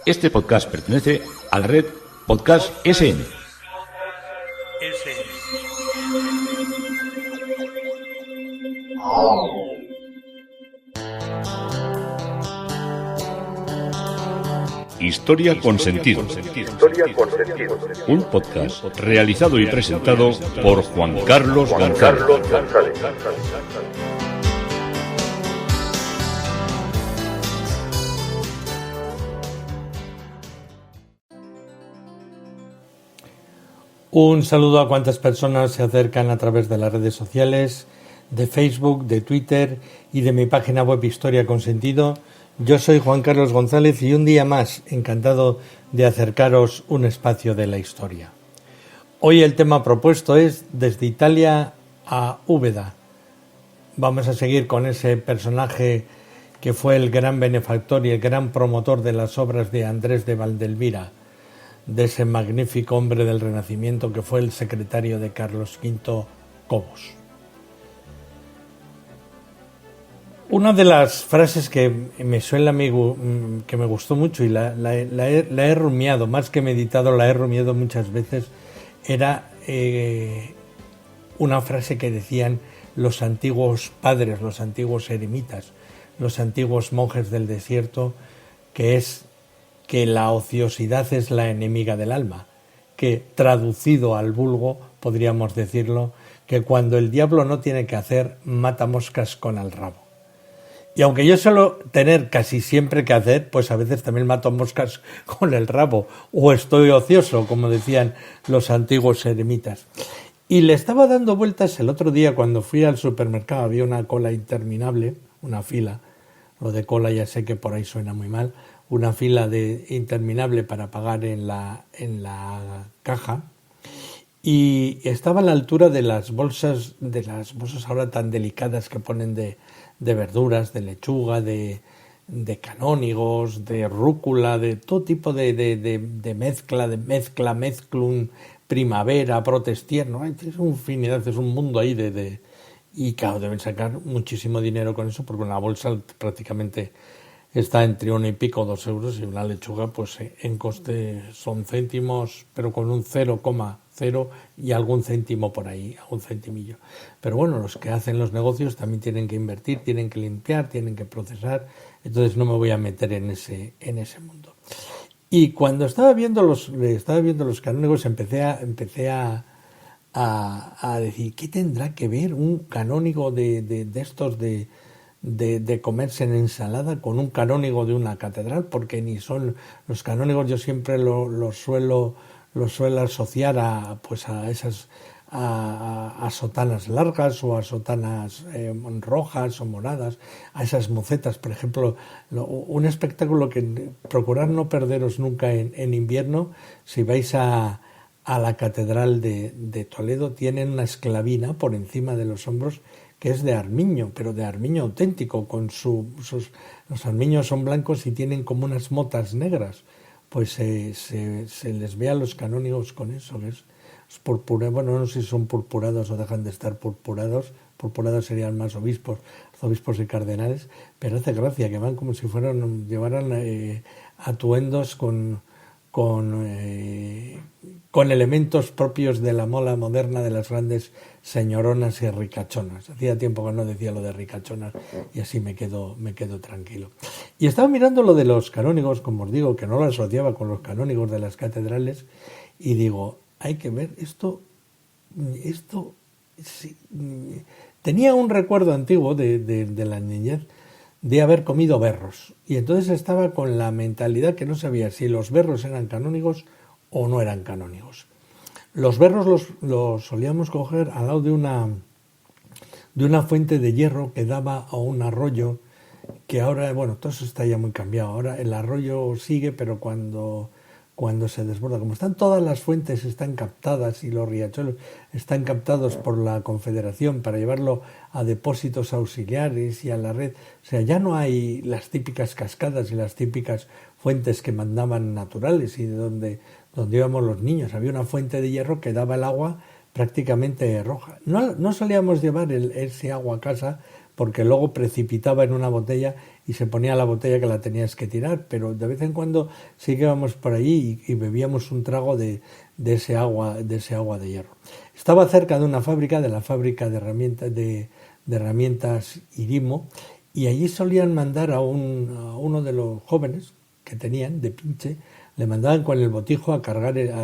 Este podcast pertenece a la red Podcast SN. Historia con sentido. Un podcast realizado y presentado por Juan Carlos González. Un saludo a cuantas personas se acercan a través de las redes sociales, de Facebook, de Twitter y de mi página web Historia con Sentido. Yo soy Juan Carlos González y un día más encantado de acercaros un espacio de la historia. Hoy el tema propuesto es Desde Italia a Úbeda. Vamos a seguir con ese personaje que fue el gran benefactor y el gran promotor de las obras de Andrés de Valdelvira, de ese magnífico hombre del Renacimiento que fue el secretario de Carlos V Cobos. Una de las frases que me suena a mí, que me gustó mucho y la he rumiado, más que meditado, la he rumiado muchas veces, era una frase que decían los antiguos padres, los antiguos eremitas, los antiguos monjes del desierto, que es que la ociosidad es la enemiga del alma, que traducido al vulgo podríamos decirlo, que cuando el diablo no tiene que hacer, mata moscas con el rabo. Y aunque yo suelo tener casi siempre que hacer, pues a veces también mato moscas con el rabo, o estoy ocioso, como decían los antiguos eremitas. Y le estaba dando vueltas el otro día cuando fui al supermercado, había una cola interminable, una fila, lo de cola ya sé que por ahí suena muy mal, una fila interminable para pagar en la caja, y estaba a la altura de las bolsas ahora tan delicadas que ponen de verduras, de lechuga, de canónigos, de rúcula, de todo tipo de mezclum, primavera, protestierno, es una infinidad, es un mundo ahí y claro, deben sacar muchísimo dinero con eso porque una bolsa prácticamente está entre 1 y pico, 2 euros, y una lechuga pues en coste son céntimos, pero con un 0,0 y algún céntimo por ahí, algún centimillo. Pero bueno, los que hacen los negocios también tienen que invertir, tienen que limpiar, tienen que procesar, entonces no me voy a meter en ese mundo. Y cuando estaba viendo los canónigos empecé a decir, ¿qué tendrá que ver un canónigo de estos de comerse en ensalada con un canónigo de una catedral? Porque ni son los canónigos, yo siempre los suelo asociar a esas a sotanas largas o a sotanas rojas o moradas, a esas mocetas, por ejemplo, un espectáculo que procurad no perderos nunca en invierno. Si vais a la catedral de Toledo, tienen una esclavina por encima de los hombros que es de armiño, pero de armiño auténtico, los armiños son blancos y tienen como unas motas negras, pues se les ve a los canónigos con eso, es purpurado. Bueno, no sé si son purpurados o dejan de estar purpurados serían más obispos y cardenales, pero hace gracia que van como si llevaran atuendos con elementos propios de la moda moderna de las grandes señoronas y ricachonas. Hacía tiempo que no decía lo de ricachonas y así me quedo tranquilo. Y estaba mirando lo de los canónigos, como os digo, que no lo asociaba con los canónigos de las catedrales, y digo, hay que ver esto sí, tenía un recuerdo antiguo de la niñez de haber comido berros, y entonces estaba con la mentalidad que no sabía si los berros eran canónigos o no eran canónigos. Los berros los solíamos coger al lado de una fuente de hierro que daba a un arroyo, que ahora, bueno, todo eso está ya muy cambiado. Ahora el arroyo sigue, pero cuando se desborda, como están todas las fuentes están captadas y los riachuelos están captados por la Confederación para llevarlo a depósitos auxiliares y a la red, o sea, ya no hay las típicas cascadas y las típicas fuentes que mandaban naturales y de donde íbamos los niños. Había una fuente de hierro que daba el agua prácticamente roja. No solíamos llevar ese agua a casa porque luego precipitaba en una botella y se ponía la botella que la tenías que tirar, pero de vez en cuando sí que íbamos por allí y bebíamos un trago de ese agua de hierro. Estaba cerca de una fábrica, de la fábrica de herramientas Irimo, y allí solían mandar a uno de los jóvenes que tenían de pinche, le mandaban con el botijo a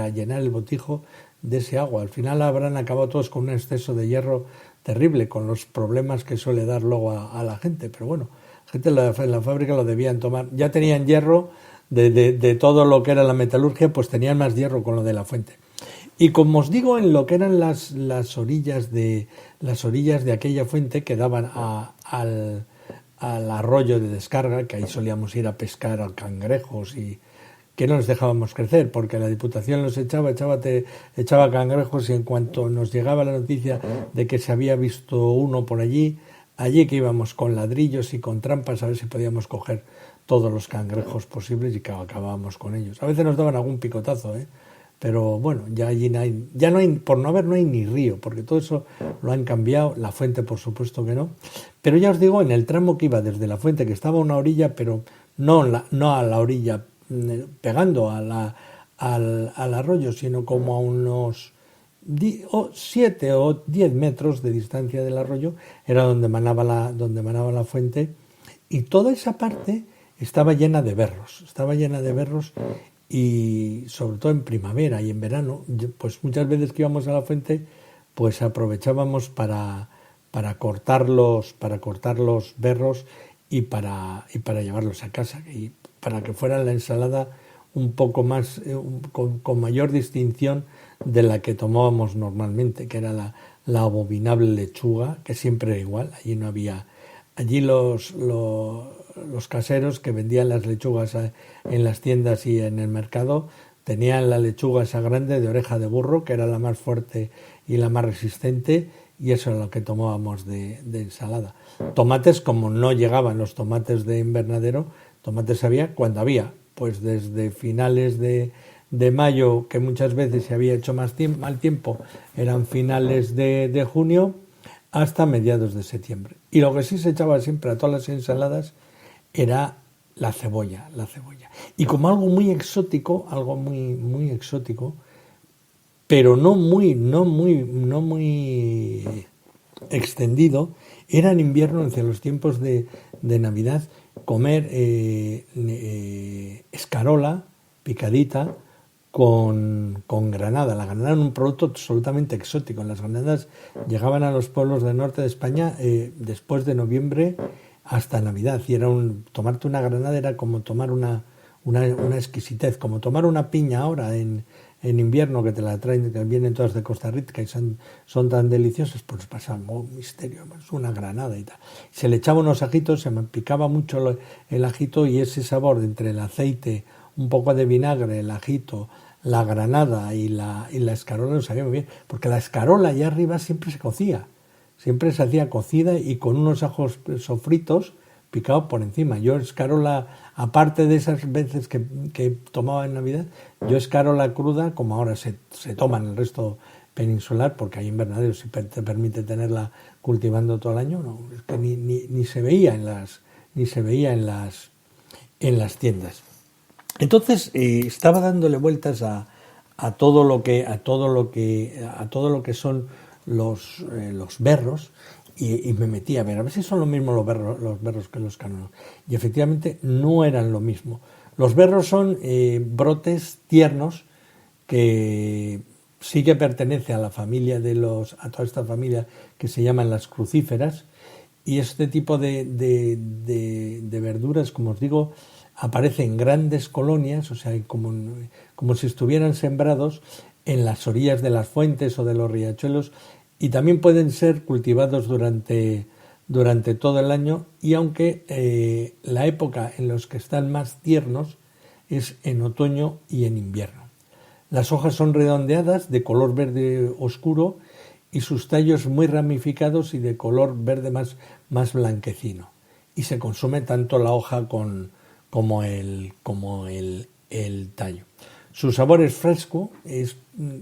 llenar el botijo de ese agua. Al final habrán acabado todos con un exceso de hierro terrible, con los problemas que suele dar luego a la gente, pero bueno, la gente en la fábrica lo debían tomar. Ya tenían hierro de todo lo que era la metalurgia, pues tenían más hierro con lo de la fuente. Y como os digo, en lo que eran las orillas de aquella fuente que daban al arroyo de descarga, que ahí solíamos ir a pescar a cangrejos y que no nos dejábamos crecer, porque la Diputación los echaba cangrejos, y en cuanto nos llegaba la noticia de que se había visto uno por allí que íbamos con ladrillos y con trampas a ver si podíamos coger todos los cangrejos posibles, y que acabábamos con ellos. A veces nos daban algún picotazo, pero bueno, ya allí no hay, por no haber, no hay ni río, porque todo eso lo han cambiado, la fuente por supuesto que no. Pero ya os digo, en el tramo que iba desde la fuente, que estaba a una orilla, pero no a la orilla pegando al arroyo, sino como a unos 7 o 10 metros de distancia del arroyo, era donde manaba la fuente, y toda esa parte estaba llena de berros, y sobre todo en primavera y en verano, pues muchas veces que íbamos a la fuente, pues aprovechábamos para cortar los berros y para llevarlos a casa, y para que fuera la ensalada un poco más, con mayor distinción de la que tomábamos normalmente, que era la abominable lechuga, que siempre era igual. Allí no había, allí los caseros que vendían las lechugas en las tiendas y en el mercado tenían la lechuga esa grande de oreja de burro, que era la más fuerte y la más resistente, y eso era lo que tomábamos de ensalada. Tomates, como no llegaban los tomates de invernadero, tomates había cuando había, pues desde finales de mayo, que muchas veces se había hecho mal tiempo, eran finales de junio, hasta mediados de septiembre. Y lo que sí se echaba siempre a todas las ensaladas era la cebolla. Y como algo muy exótico, muy exótico, pero no muy extendido, era en invierno, hacia los tiempos de Navidad, comer escarola picadita con granada. La granada era un producto absolutamente exótico. Las granadas llegaban a los pueblos del norte de España después de noviembre hasta Navidad, y tomarte una granada era como tomar una exquisitez, como tomar una piña ahora en invierno, que te la traen, que vienen todas de Costa Rica y son tan deliciosas. Pues pasaba un misterio, es una granada y tal. Se le echaba unos ajitos, se me picaba mucho el ajito, y ese sabor entre el aceite, un poco de vinagre, el ajito, la granada y la escarola nos sabía muy bien, porque la escarola allá arriba siempre se cocía, siempre se hacía cocida y con unos ajos sofritos picados por encima. Yo escarola, aparte de esas veces que tomaba en Navidad, yo escarola cruda, como ahora se toma en el resto peninsular, porque hay invernaderos y te permite tenerla cultivando todo el año, no, es que ni se veía en las tiendas. Entonces estaba dándole vueltas a todo lo que son los berros, y me metí a ver si son lo mismo los berros que los cánonos. Y efectivamente no eran lo mismo. Los berros son brotes tiernos que sí que pertenece a la familia a toda esta familia que se llaman las crucíferas, y este tipo de verduras, como os digo, aparece en grandes colonias, o sea, como si estuvieran sembrados en las orillas de las fuentes o de los riachuelos, y también pueden ser cultivados durante todo el año, y aunque la época en los que están más tiernos es en otoño y en invierno. Las hojas son redondeadas, de color verde oscuro, y sus tallos muy ramificados y de color verde más blanquecino, y se consume tanto la hoja como el tallo. Su sabor es fresco,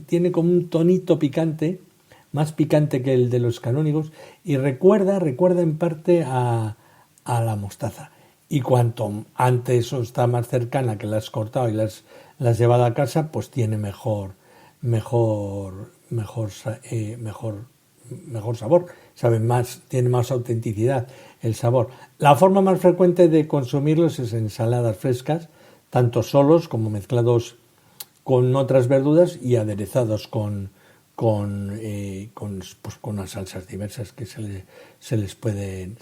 tiene como un tonito picante, más picante que el de los canónigos y recuerda en parte a la mostaza. Y cuanto antes o está más cercana, que la has cortado y la has llevado a casa, pues tiene mejor sabor, sabe más, tiene más autenticidad el sabor. La forma más frecuente de consumirlos es ensaladas frescas, tanto solos como mezclados con otras verduras y aderezados con unas salsas diversas que se les pueden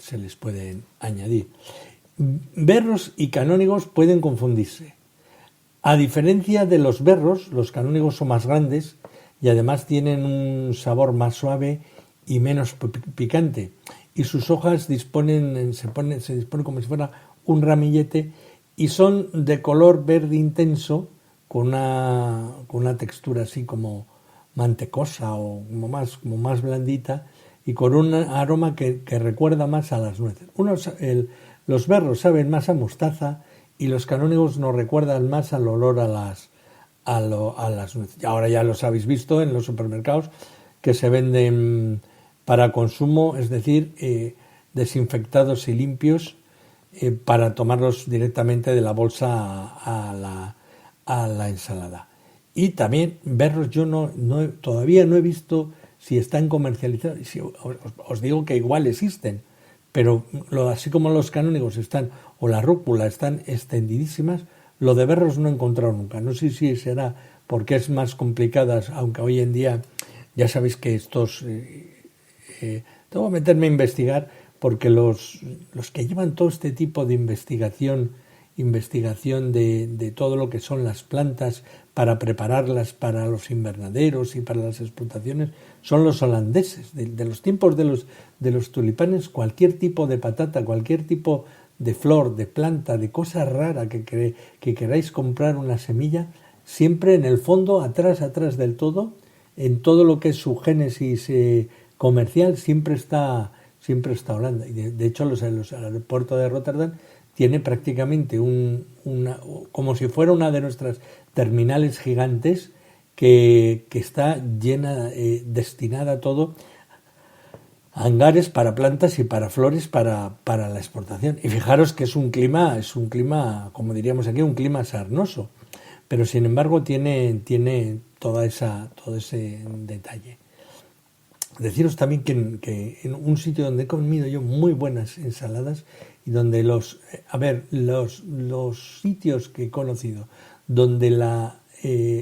añadir. Berros y canónigos pueden confundirse. A diferencia de los berros, los canónigos son más grandes y además tienen un sabor más suave y menos picante. Y sus hojas se disponen como si fuera un ramillete y son de color verde intenso con una textura así como mantecosa o como más blandita y con un aroma que recuerda más a las nueces. Los berros saben más a mostaza y los canónigos nos recuerdan más al olor a las nueces. Y ahora ya los habéis visto en los supermercados que se venden para consumo, es decir, desinfectados y limpios para tomarlos directamente de la bolsa a la ensalada. Y también berros yo todavía no he visto si están comercializados. Os digo que igual existen, pero así como los canónigos están, o la rúcula están extendidísimas, lo de berros no he encontrado nunca. No sé si será porque es más complicadas, aunque hoy en día ya sabéis que estos... tengo que meterme a investigar porque los que llevan todo este tipo de investigación de todo lo que son las plantas para prepararlas para los invernaderos y para las explotaciones son los holandeses. De los tiempos de los tulipanes, cualquier tipo de patata, cualquier tipo de flor, de planta, de cosa rara que queráis comprar una semilla, siempre en el fondo, atrás del todo, en todo lo que es su génesis comercial, siempre está Holanda. Y de hecho, el aeropuerto de Rotterdam tiene prácticamente como si fuera una de nuestras terminales gigantes que está llena, destinada a todo, a hangares para plantas y para flores para la exportación. Y fijaros que es un clima, como diríamos aquí, un clima sarnoso, pero sin embargo tiene todo ese detalle. Deciros también que en un sitio donde he comido yo muy buenas ensaladas y donde los sitios que he conocido donde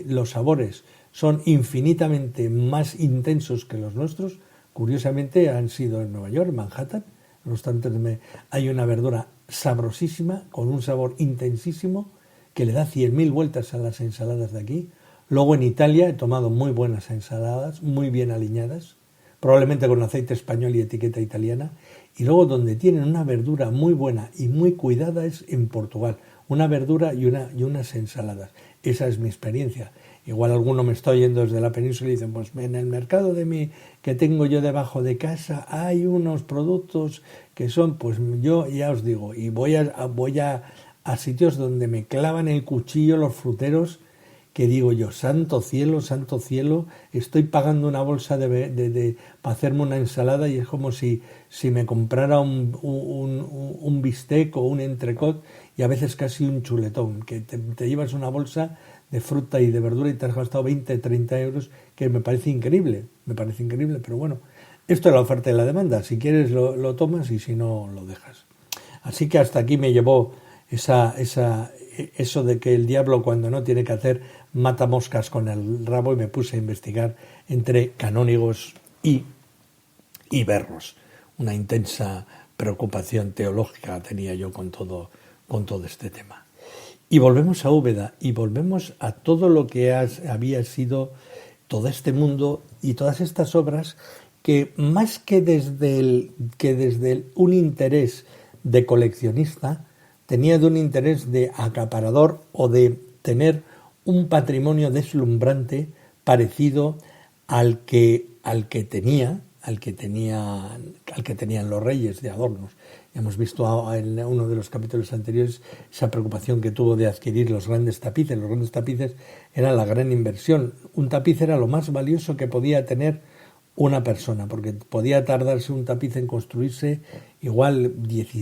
los sabores son infinitamente más intensos que los nuestros, curiosamente han sido en Nueva York, en Manhattan. En los tantos hay una verdura sabrosísima, con un sabor intensísimo, que le da 100.000 vueltas a las ensaladas de aquí. Luego en Italia he tomado muy buenas ensaladas, muy bien aliñadas, probablemente con aceite español y etiqueta italiana. Y luego donde tienen una verdura muy buena y muy cuidada es en Portugal. Una verdura y unas ensaladas. Esa es mi experiencia. Igual alguno me está oyendo desde la península y dicen, pues en el mercado que tengo yo debajo de casa hay unos productos que son, pues yo ya os digo, y voy a sitios donde me clavan el cuchillo los fruteros, que digo yo, santo cielo, estoy pagando una bolsa para hacerme una ensalada y es como si me comprara un bistec o un entrecot y a veces casi un chuletón, que te llevas una bolsa de fruta y de verdura y te has gastado 20, 30 euros, que me parece increíble, pero bueno, esto es la oferta y la demanda, si quieres lo tomas y si no lo dejas. Así que hasta aquí me llevó eso de que el diablo cuando no tiene que hacer mata moscas con el rabo y me puse a investigar entre canónigos y berros. Una intensa preocupación teológica tenía yo con todo este tema. Y volvemos a Úbeda y volvemos a todo lo que había sido todo este mundo y todas estas obras que más que desde un interés de coleccionista tenía de un interés de acaparador o de tener un patrimonio deslumbrante parecido al que tenían los reyes de adornos. Hemos visto en uno de los capítulos anteriores esa preocupación que tuvo de adquirir los grandes tapices. Los grandes tapices eran la gran inversión. Un tapiz era lo más valioso que podía tener una persona, porque podía tardarse un tapiz en construirse igual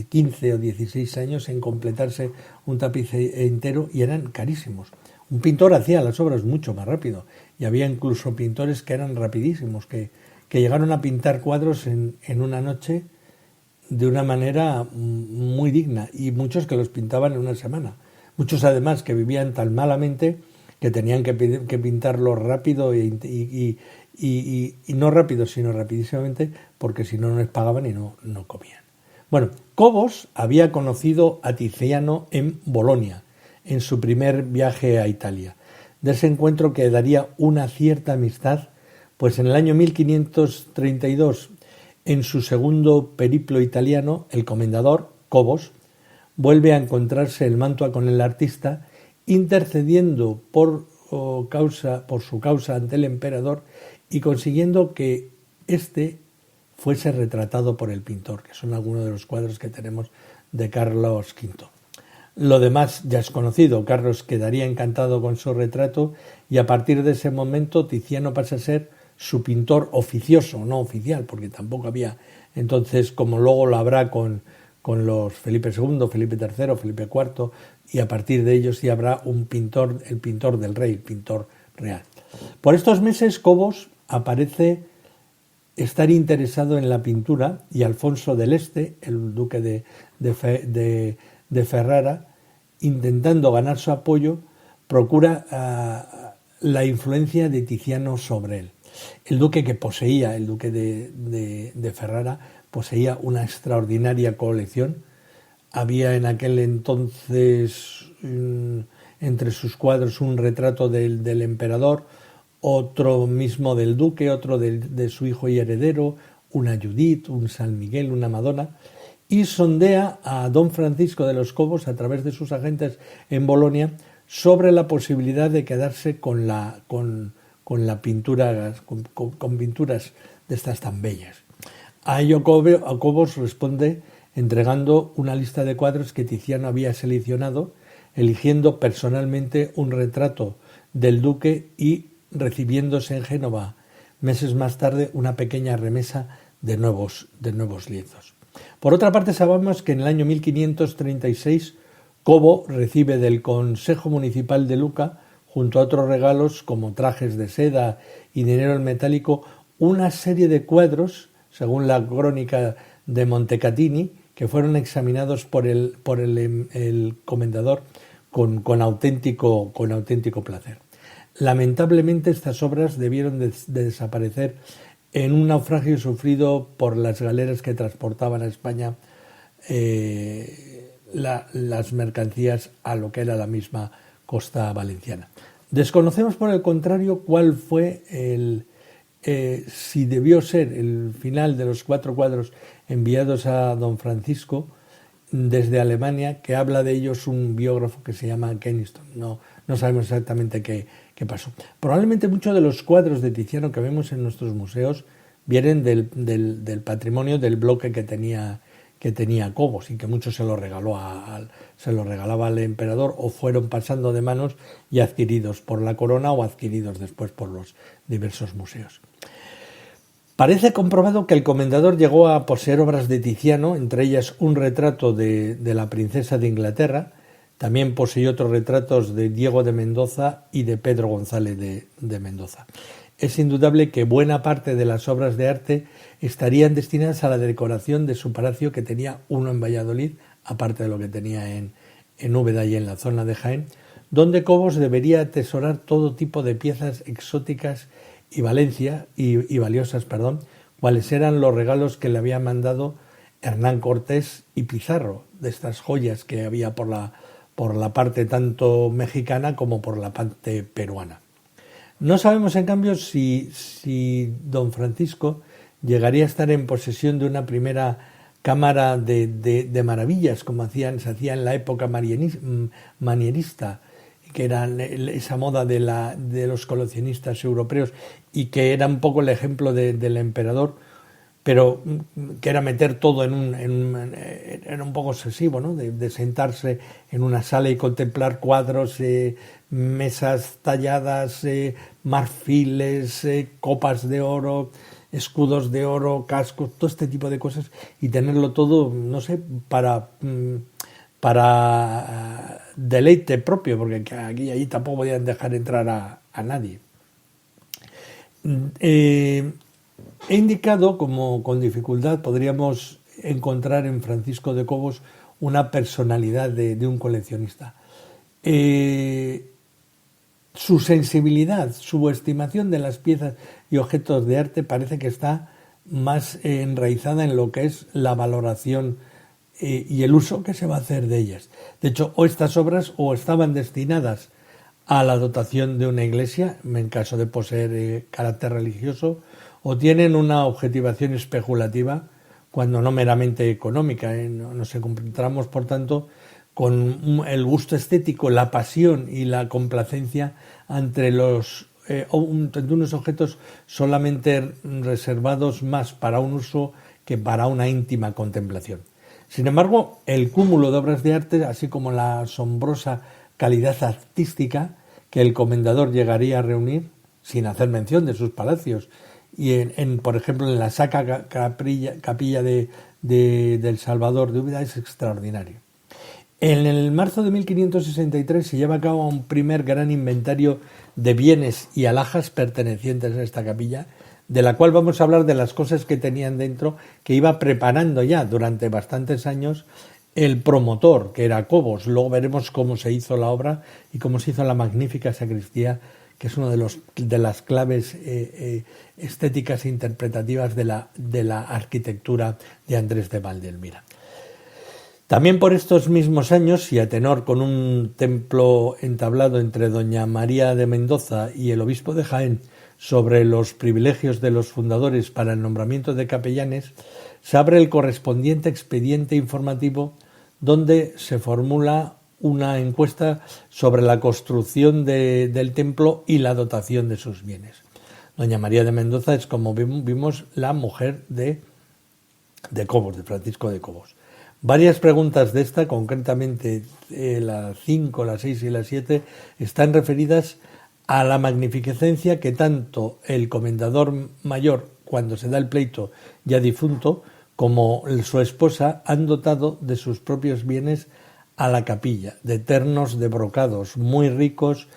15 o 16 años en completarse un tapiz entero, y eran carísimos. Un pintor hacía las obras mucho más rápido, y había incluso pintores que eran rapidísimos, que llegaron a pintar cuadros en una noche de una manera muy digna, y muchos que los pintaban en una semana. Muchos además que vivían tan malamente que tenían que pintarlo rápido y no rápido, sino rapidísimamente, porque si no, no les pagaban y no comían. Bueno, Cobos había conocido a Tiziano en Bolonia, en su primer viaje a Italia. De ese encuentro quedaría una cierta amistad, pues en el año 1532, en su segundo periplo italiano, el comendador Cobos vuelve a encontrarse en Mantua con el artista, intercediendo por su causa ante el emperador y consiguiendo que éste fuese retratado por el pintor, que son algunos de los cuadros que tenemos de Carlos V. Lo demás ya es conocido. Carlos quedaría encantado con su retrato, y a partir de ese momento Tiziano pasa a ser su pintor oficioso, no oficial, porque tampoco había entonces, como luego lo habrá con los Felipe II, Felipe III, Felipe IV, y a partir de ellos sí habrá un pintor, el pintor del rey, el pintor real. Por estos meses Cobos aparece estar interesado en la pintura, y Alfonso del Este, el duque de Ferrara, intentando ganar su apoyo, procura la influencia de Tiziano sobre él. El duque de Ferrara, poseía una extraordinaria colección. Había en aquel entonces entre sus cuadros un retrato del emperador, otro mismo del duque, otro de su hijo y heredero, una Judith, un San Miguel, una Madonna, y sondea a don Francisco de los Cobos a través de sus agentes en Bolonia sobre la posibilidad de quedarse con la pintura, con pinturas de estas tan bellas. A ello Cobos responde entregando una lista de cuadros que Tiziano había seleccionado, eligiendo personalmente un retrato del duque y recibiéndose en Génova meses más tarde una pequeña remesa de nuevos lienzos. Por otra parte, sabemos que en el año 1536 Cobo recibe del Consejo Municipal de Lucca, junto a otros regalos como trajes de seda y dinero en metálico, una serie de cuadros, según la crónica de Montecatini, que fueron examinados por el comendador con auténtico placer. Lamentablemente, estas obras debieron de desaparecer en un naufragio sufrido por las galeras que transportaban a España las mercancías a lo que era la misma costa valenciana. Desconocemos, por el contrario, cuál fue si debió ser el final de los 4 cuadros enviados a don Francisco desde Alemania, que habla de ellos un biógrafo que se llama Keniston. No sabemos exactamente qué pasó. Probablemente muchos de los cuadros de Tiziano que vemos en nuestros museos vienen del patrimonio del bloque que tenía Cobos, y que mucho se lo regalaba al emperador, o fueron pasando de manos y adquiridos por la corona o adquiridos después por los diversos museos. Parece comprobado que el comendador llegó a poseer obras de Tiziano, entre ellas un retrato de la princesa de Inglaterra. También poseyó otros retratos de Diego de Mendoza y de Pedro González de Mendoza. Es indudable que buena parte de las obras de arte estarían destinadas a la decoración de su palacio, que tenía uno en Valladolid, aparte de lo que tenía en Úbeda y en la zona de Jaén, donde Cobos debería atesorar todo tipo de piezas exóticas y valiosas, cuáles eran los regalos que le habían mandado Hernán Cortés y Pizarro, de estas joyas que había por la parte tanto mexicana como por la parte peruana. No sabemos, en cambio, si don Francisco llegaría a estar en posesión de una primera cámara de maravillas, como se hacía en la época manierista, que era esa moda de los coleccionistas europeos, y que era un poco el ejemplo del emperador, pero que era meter todo era un poco excesivo, ¿no? De sentarse en una sala y contemplar cuadros, mesas talladas, marfiles, copas de oro, escudos de oro, cascos, todo este tipo de cosas, y tenerlo todo, no sé, para deleite propio, porque aquí y allí tampoco podían dejar entrar a nadie. He indicado como con dificultad podríamos encontrar en Francisco de Cobos una personalidad de un coleccionista. Su sensibilidad, su estimación de las piezas y objetos de arte parece que está más enraizada en lo que es la valoración y el uso que se va a hacer de ellas. De hecho, o estas obras o estaban destinadas a la dotación de una iglesia, en caso de poseer carácter religioso, o tienen una objetivación especulativa, cuando no meramente económica. Nos encontramos, por tanto, con el gusto estético, la pasión y la complacencia ante unos objetos solamente reservados más para un uso que para una íntima contemplación. Sin embargo, el cúmulo de obras de arte, así como la asombrosa calidad artística que el comendador llegaría a reunir, sin hacer mención de sus palacios, y por ejemplo en la Sacra Capilla del Salvador de Úbeda, es extraordinario. En el marzo de 1563 se lleva a cabo un primer gran inventario de bienes y alhajas pertenecientes a esta capilla, de la cual vamos a hablar de las cosas que tenían dentro, que iba preparando ya durante bastantes años el promotor, que era Cobos. Luego veremos cómo se hizo la obra y cómo se hizo la magnífica sacristía, que es una de las claves estéticas e interpretativas de la arquitectura de Andrés de Valdelmira. También por estos mismos años, y a tenor con un templo entablado entre doña María de Mendoza y el obispo de Jaén sobre los privilegios de los fundadores para el nombramiento de capellanes, se abre el correspondiente expediente informativo donde se formula una encuesta sobre la construcción del templo y la dotación de sus bienes. Doña María de Mendoza es, como vimos, la mujer de Cobos, de Francisco de Cobos. Varias preguntas de esta, concretamente la 5, la 6 y la 7, están referidas a la magnificencia que tanto el comendador mayor, cuando se da el pleito ya difunto, como su esposa han dotado de sus propios bienes a la capilla, de ternos de brocados muy ricos,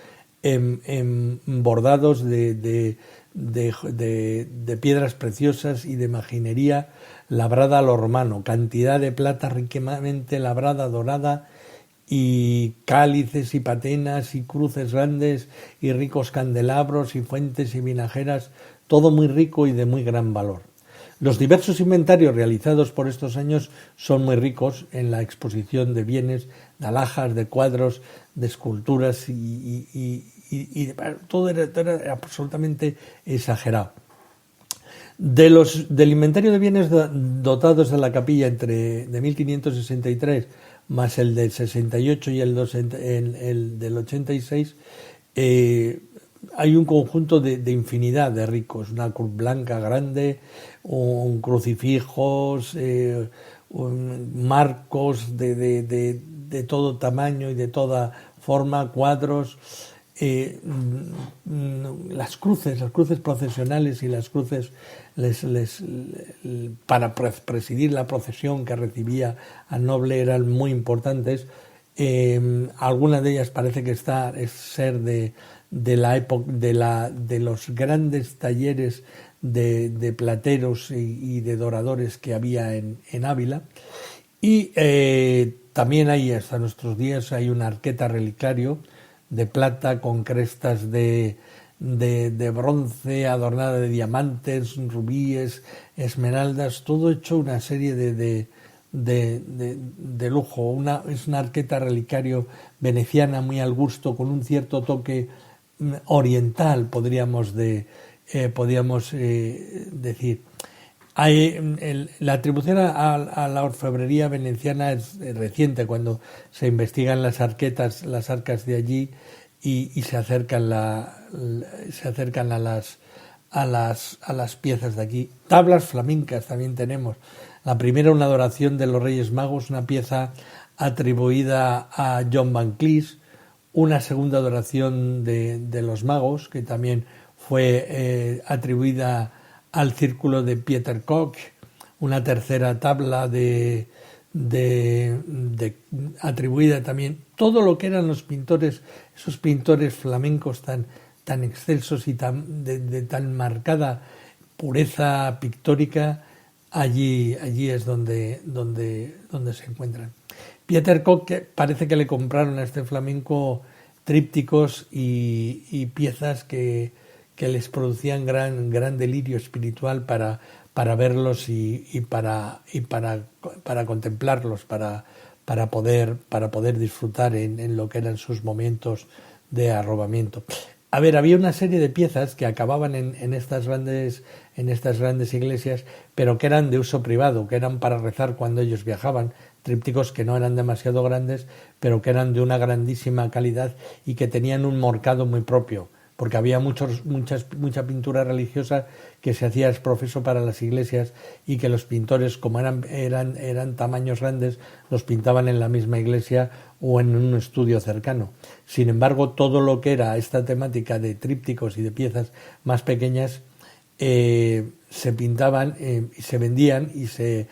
en bordados de piedras preciosas y de imaginería labrada a lo romano, cantidad de plata ricamente labrada, dorada, y cálices y patenas y cruces grandes y ricos candelabros y fuentes y vinajeras, todo muy rico y de muy gran valor. Los diversos inventarios realizados por estos años son muy ricos en la exposición de bienes, de alhajas, de cuadros, de esculturas y todo era absolutamente exagerado. Del inventario de bienes dotados de la capilla de 1563 más el del 68 y el del 86, hay un conjunto de infinidad de ricos, una cruz blanca grande, un crucifijos, marcos de todo tamaño y de toda forma, cuadros, las cruces procesionales y las cruces para presidir la procesión que recibía al noble eran muy importantes. Alguna de ellas parece que ser de la época de los grandes talleres de plateros y de doradores que había en Ávila, y también hay hasta nuestros días hay una arqueta relicario de plata con crestas de bronce adornada de diamantes, rubíes, esmeraldas, todo hecho una serie de lujo. Es una arqueta relicario veneciana muy al gusto, con un cierto toque oriental, podríamos decir. La atribución a la orfebrería veneciana es reciente, cuando se investigan las arcas de allí y se acercan a las piezas de aquí. Tablas flamencas también tenemos. La primera, una adoración de los Reyes Magos, una pieza atribuida a John Van Cleese. Una segunda adoración de los magos, que también fue atribuida al círculo de Pieter Koch, una tercera tabla atribuida también, todo lo que eran los pintores, esos pintores flamencos tan excelsos y de tan marcada pureza pictórica, allí es donde se encuentran. Pieter Koch, parece que le compraron a este flamenco trípticos y piezas que les producían gran delirio espiritual para verlos y para contemplarlos, para poder disfrutar en lo que eran sus momentos de arrobamiento. A ver, había una serie de piezas que acababan en estas grandes iglesias, pero que eran de uso privado, que eran para rezar cuando ellos viajaban, trípticos que no eran demasiado grandes, pero que eran de una grandísima calidad y que tenían un morcado muy propio, porque había mucha pintura religiosa que se hacía exprofeso para las iglesias y que los pintores, como eran tamaños grandes, los pintaban en la misma iglesia o en un estudio cercano. Sin embargo, todo lo que era esta temática de trípticos y de piezas más pequeñas se pintaban y se vendían y se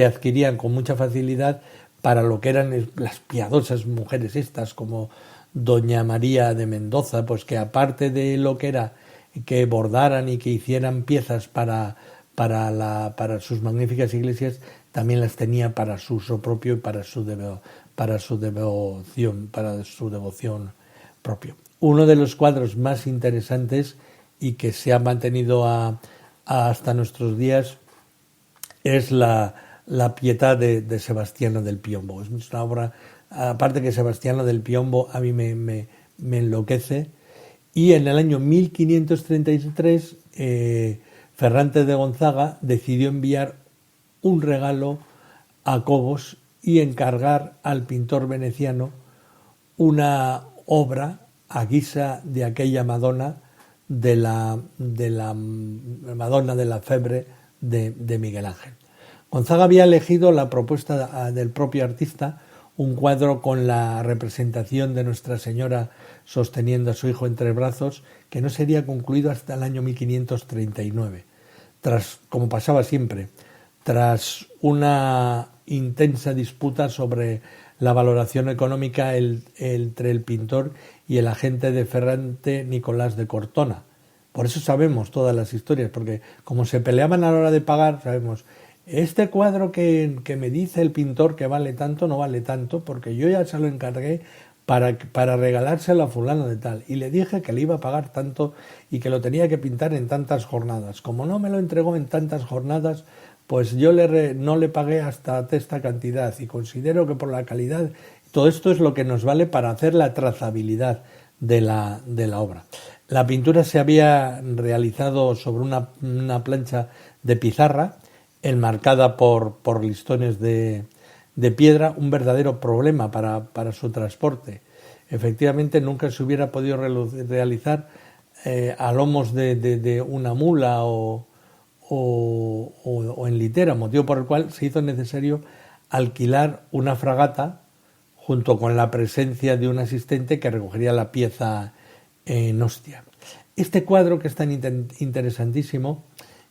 adquirían con mucha facilidad para lo que eran las piadosas mujeres estas, como Doña María de Mendoza, pues que aparte de lo que era que bordaran y que hicieran piezas para sus magníficas iglesias, también las tenía para su uso propio y para su devoción propio. Uno de los cuadros más interesantes y que se ha mantenido hasta nuestros días es la Pietà de Sebastiano del Piombo. Es una obra, aparte que Sebastiano del Piombo a mí me enloquece, y en el año 1533 Ferrante de Gonzaga decidió enviar un regalo a Cobos y encargar al pintor veneciano una obra a guisa de aquella Madonna de la Madonna de la Febre de Miguel Ángel. Gonzaga había elegido la propuesta del propio artista, un cuadro con la representación de Nuestra Señora sosteniendo a su hijo entre brazos, que no sería concluido hasta el año 1539. Como pasaba siempre, tras una intensa disputa sobre la valoración económica entre el pintor y el agente de Ferrante, Nicolás de Cortona. Por eso sabemos todas las historias, porque como se peleaban a la hora de pagar, sabemos, este cuadro que me dice el pintor que vale tanto, no vale tanto, porque yo ya se lo encargué para regalárselo a fulano de tal, y le dije que le iba a pagar tanto y que lo tenía que pintar en tantas jornadas. Como no me lo entregó en tantas jornadas, pues yo no le pagué hasta esta cantidad, y considero que por la calidad, todo esto es lo que nos vale para hacer la trazabilidad de la obra. La pintura se había realizado sobre una plancha de pizarra, enmarcada por listones de piedra, un verdadero problema para su transporte. Efectivamente, nunca se hubiera podido realizar a lomos de una mula o en litera, motivo por el cual se hizo necesario alquilar una fragata junto con la presencia de un asistente que recogería la pieza en hostia. Este cuadro, que es tan interesantísimo,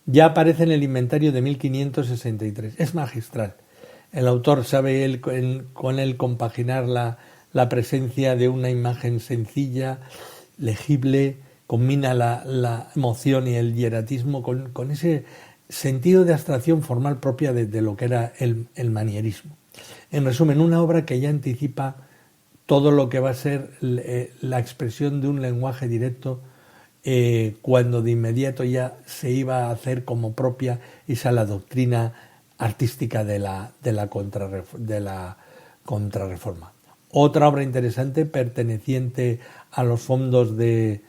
ya aparece en el inventario de 1563. Es magistral. El autor sabe con él compaginar la presencia de una imagen sencilla, legible, combina la emoción y el hieratismo con ese sentido de abstracción formal propia de lo que era el manierismo. En resumen, una obra que ya anticipa todo lo que va a ser la expresión de un lenguaje directo, cuando de inmediato ya se iba a hacer como propia esa la doctrina artística de la Contrarreforma. Otra obra interesante perteneciente a los fondos de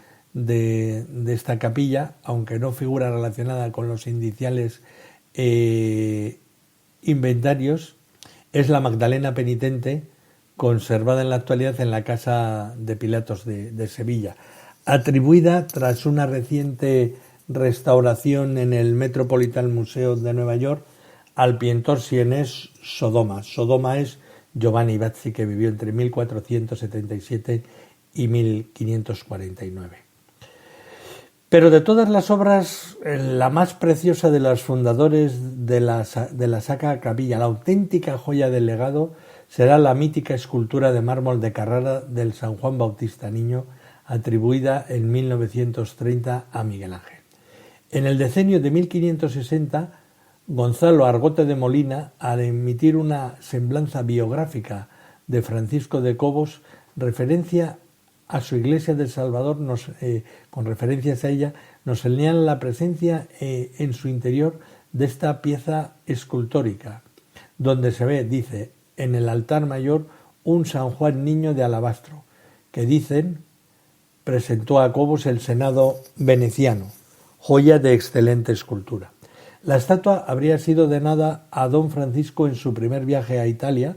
esta capilla, aunque no figura relacionada con los indiciales inventarios, es la Magdalena Penitente, conservada en la actualidad en la Casa de Pilatos de Sevilla, atribuida tras una reciente restauración en el Metropolitan Museum de Nueva York al pintor sienés Sodoma. Sodoma es Giovanni Bazzi, que vivió entre 1477 y 1549. Pero de todas las obras, la más preciosa de los fundadores de la Sacra Capilla, la auténtica joya del legado, será la mítica escultura de mármol de Carrara del San Juan Bautista Niño, atribuida en 1930 a Miguel Ángel. En el decenio de 1560, Gonzalo Argote de Molina, al emitir una semblanza biográfica de Francisco de Cobos, referencia a su iglesia del Salvador, con referencias a ella, nos señala la presencia en su interior de esta pieza escultórica, donde se ve, dice, en el altar mayor un San Juan Niño de alabastro, que dicen presentó a Cobos el Senado veneciano, joya de excelente escultura. La estatua habría sido donada a don Francisco en su primer viaje a Italia,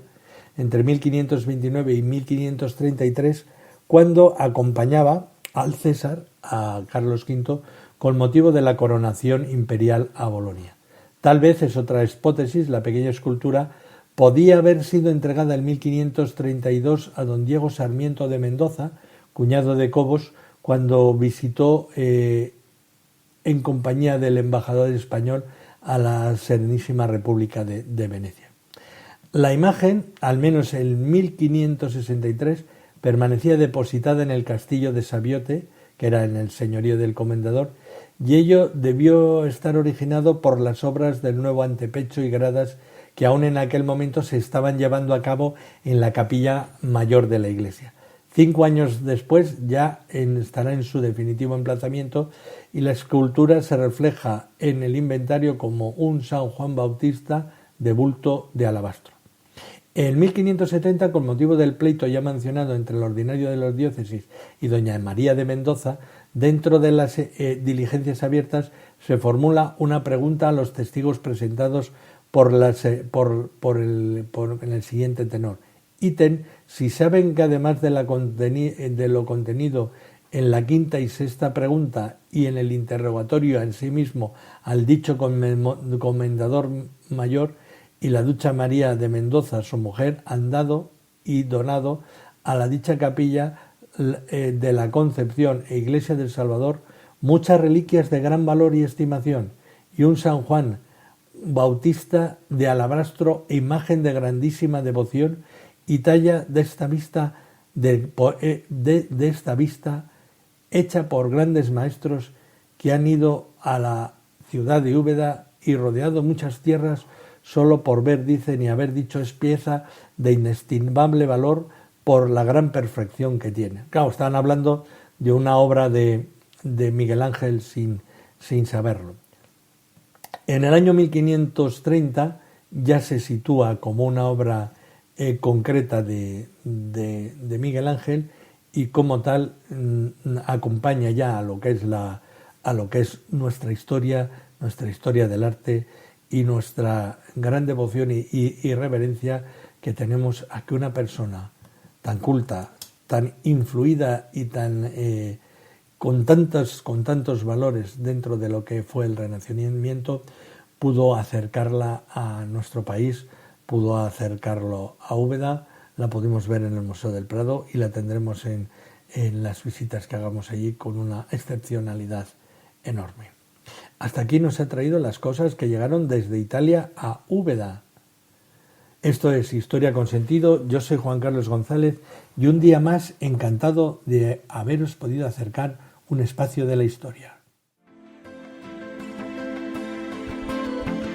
entre 1529 y 1533, cuando acompañaba al César, a Carlos V, con motivo de la coronación imperial a Bolonia. Tal vez, es otra hipótesis, la pequeña escultura podía haber sido entregada en 1532 a don Diego Sarmiento de Mendoza, cuñado de Cobos, cuando visitó en compañía del embajador español a la Serenísima República de Venecia. La imagen, al menos en 1563, permanecía depositada en el castillo de Sabiote, que era en el señorío del comendador, y ello debió estar originado por las obras del nuevo antepecho y gradas que aún en aquel momento se estaban llevando a cabo en la capilla mayor de la iglesia. 5 años después ya estará en su definitivo emplazamiento y la escultura se refleja en el inventario como un San Juan Bautista de bulto de alabastro. En 1570, con motivo del pleito ya mencionado entre el ordinario de los diócesis y doña María de Mendoza, dentro de las diligencias abiertas se formula una pregunta a los testigos presentados en el siguiente tenor. Ítem, si saben que además de lo contenido en la quinta y sexta pregunta y en el interrogatorio en sí mismo al dicho comendador mayor y la ducha María de Mendoza, su mujer, han dado y donado a la dicha capilla de la Concepción e Iglesia del Salvador muchas reliquias de gran valor y estimación y un San Juan Bautista de alabastro e imagen de grandísima devoción y talla de esta vista hecha por grandes maestros que han ido a la ciudad de Úbeda y rodeado muchas tierras solo por ver, dicen, y haber dicho es pieza de inestimable valor por la gran perfección que tiene. Claro, estaban hablando de una obra de Miguel Ángel sin saberlo. En el año 1530 ya se sitúa como una obra concreta de Miguel Ángel y como tal acompaña ya a lo que es nuestra historia del arte y nuestra gran devoción y reverencia que tenemos a que una persona tan culta, tan influida y tan con tantos valores dentro de lo que fue el Renacimiento pudo acercarla a nuestro país, pudo acercarlo a Úbeda, la pudimos ver en el Museo del Prado y la tendremos en las visitas que hagamos allí con una excepcionalidad enorme. Hasta aquí nos ha traído las cosas que llegaron desde Italia a Úbeda. Esto es Historia con Sentido, yo soy Juan Carlos González y un día más encantado de haberos podido acercar un espacio de la historia.